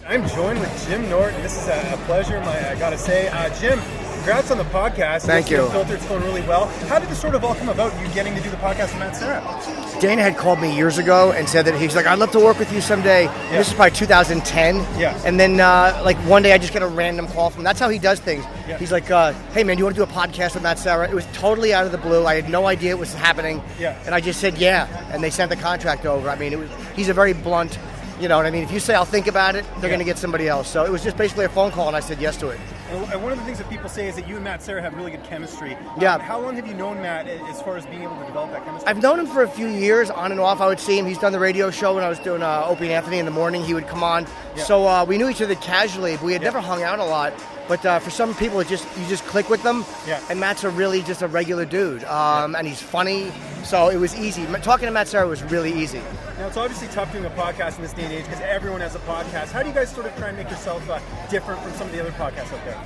I'm joined with Jim Norton. This is a pleasure, I gotta say. Jim, congrats on the podcast. Thank you. Unfiltered, it's going really well. How did this sort of all come about, you getting to do the podcast with Matt Serra? Dana had called me years ago and said that he's like, I'd love to work with you someday. Yeah. This is probably 2010. Yeah. And then like one day I just get a random call from him. That's how he does things. Yeah. He's like, hey man, do you want to do a podcast with Matt Serra? It was totally out of the blue. I had no idea it was happening. Yeah. And I just said, yeah. And they sent the contract over. I mean, he's a very blunt, you know what I mean? If you say I'll think about it, they're going to get somebody else. So it was just basically a phone call and I said yes to it. And one of the things that people say is that you and Matt Serra have really good chemistry. Yeah. How long have you known Matt as far as being able to develop that chemistry? I've known him for a few years, on and off. I would see him. He's done the radio show when I was doing Opie and Anthony in the morning. He would come on. Yeah. So we knew each other casually, but we had never hung out a lot. But for some people, you just click with them. Yeah. And Matt's really just a regular dude, and he's funny. So it was easy. Talking to Matt Serra was really easy. Now, it's obviously tough doing a podcast in this day and age because everyone has a podcast. How do you guys sort of try and make yourself different from some of the other podcasts out there?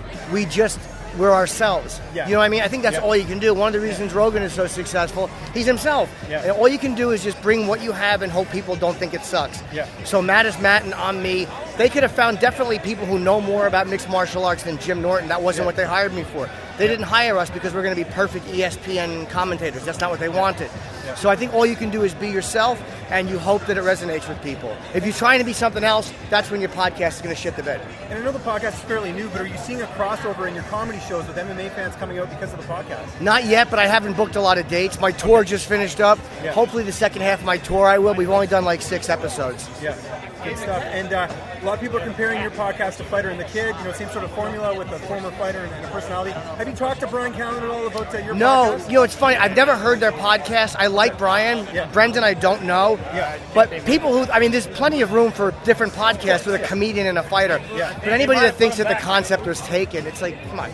We're ourselves. Yeah. You know what I mean? I think that's all you can do. One of the reasons Rogan is so successful, he's himself. Yeah. And all you can do is just bring what you have and hope people don't think it sucks. Yeah. So Matt is Matt and I'm me. They could have found definitely people who know more about mixed martial arts than Jim Norton. That wasn't what they hired me for. They didn't hire us because we're going to be perfect ESPN commentators. That's not what they wanted. Yeah. So I think all you can do is be yourself, and you hope that it resonates with people. If you're trying to be something else, that's when your podcast is going to shit the bed. And I know the podcast is fairly new, but are you seeing a crossover in your comedy shows with MMA fans coming out because of the podcast? Not yet, but I haven't booked a lot of dates. My tour just finished up. Yeah. Hopefully the second half of my tour I will. We've only done like 6 episodes. Yeah, good stuff. And a lot of people are comparing your podcast to Fighter and the Kid, same sort of formula with a former fighter and a personality. Have you talked to Brian Callen at all about your podcast? No, it's funny. I've never heard their podcast. I like Brian. Yeah. Brendan, I don't know. Yeah. But people there's plenty of room for different podcasts with a comedian and a fighter. Yeah. But anybody that thinks that the concept was taken, it's like, come on.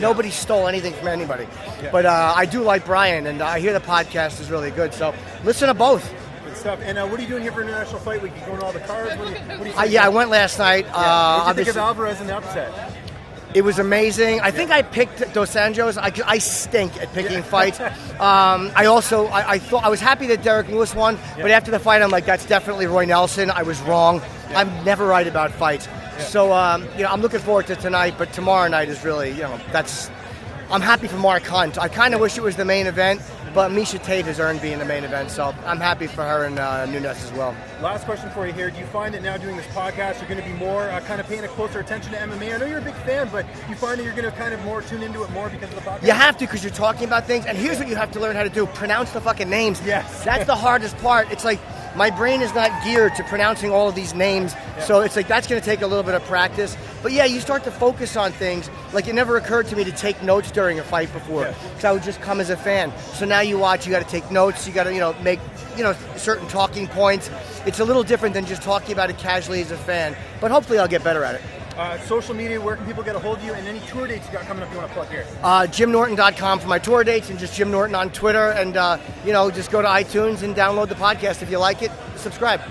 Nobody stole anything from anybody. Yeah. But I do like Brian, and I hear the podcast is really good. So listen to both. Stuff. And what are you doing here for International Fight Week? You going to all the cards? What do you I went last night. What did you think of Alvarez in the upset? It was amazing. I think I picked Dos Anjos. I stink at picking fights. I was happy that Derek Lewis won, but after the fight, I'm like, that's definitely Roy Nelson. I was wrong. Yeah. I'm never right about fights. Yeah. So, I'm looking forward to tonight, but tomorrow night is really, I'm happy for Mark Hunt. I kind of wish it was the main event, but Miesha Tate has earned being the main event, so I'm happy for her and Nunes as well. Last question for you here. Do you find that now doing this podcast, you're going to be more kind of paying a closer attention to MMA? I know you're a big fan, but you find that you're going to kind of more tune into it more because of the podcast? You have to, because you're talking about things, and here's what you have to learn how to do. Pronounce the fucking names. Yes. That's the hardest part. It's like, my brain is not geared to pronouncing all of these names, so it's like that's going to take a little bit of practice. But yeah, you start to focus on things. Like, it never occurred to me to take notes during a fight before, because I would just come as a fan. So now you watch, you got to take notes, you got to make certain talking points. It's a little different than just talking about it casually as a fan. But hopefully I'll get better at it. Social media, where can people get a hold of you, and any tour dates you got coming up you want to plug here? JimNorton.com for my tour dates, and just Jim Norton on Twitter, and just go to iTunes and download the podcast if you like it. Subscribe.